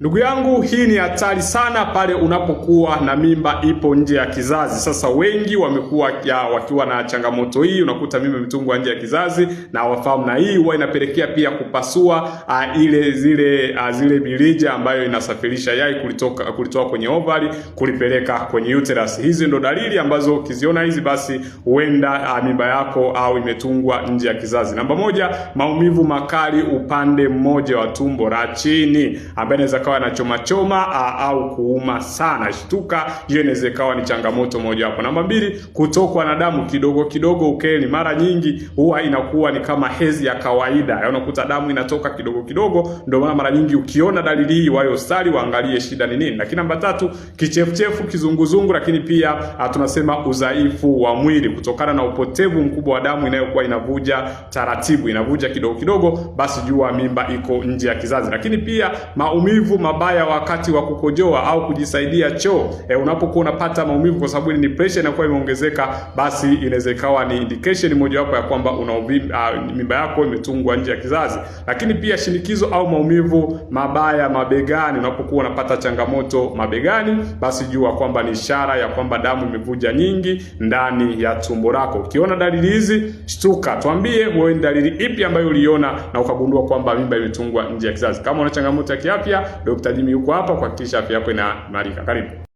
Ndugu yangu, hii ni hatari sana pale unapokuwa na mimba ipo nje ya kizazi. Sasa wengi wamekuwa wakiwa na changamoto hii, unakuta mimba imetungwa nje ya kizazi na wafahamu, na hii huwa inapelekea pia kupasua zile mirija ambayo inasafirisha yai kulitoa kwenye ovari kulipeleka kwenye uterus. Hizi ndo dalili ambazo ukiziona hizi, basi huenda mimba yako au imetungwa nje ya kizazi. Namba moja, maumivu makali upande mmoja wa tumbo la chini, ambaye inaweza kawa na choma au kuuma sana. Shtuka, hiyo inaweza kawa ni changamoto moja hapo. Namba mbili, kutokwa na damu kidogo kidogo ukeni. Mara nyingi huwa inakuwa ni kama hedhi ya kawaida, unakuta damu inatoka kidogo kidogo. Ndio maana mara nyingi ukiona dalili hii, wayo hospitali waangalie shida ni nini. Lakini namba tatu, kichefuchefu, kizunguzungu, lakini pia tunasema udhaifu wa mwili kutokana na upotevu mkubwa wa damu inayokuwa inavuja taratibu, inavuja kidogo kidogo, basi jua mimba iko nje ya kizazi. Lakini pia maumivu mabaya wakati wa kukojoa au kujisaidia choo. Unapokuwa unapata maumivu kwa sababu ni pressure inakuwa imeongezeka, basi inaweza ikawa ni indication moja wapo ya kwamba mimba yako imetungwa nje ya kizazi. Lakini pia shinikizo au maumivu mabaya mabegani. Unapokuwa unapata changamoto mabegani, basi jua kwamba ni ishara ya kwamba damu imevuja nyingi ndani ya tumbo lako. Ukiona dalili hizi, shtuka, tuambie wewe ni dalili ipi ambayo uliona na ukagundua kwamba mimba imetungwa nje ya kizazi. Kama una changamoto ya kiafya, Dr. Jimmy yuko hapa kuhakikisha afya yako inaimarika. Karibu.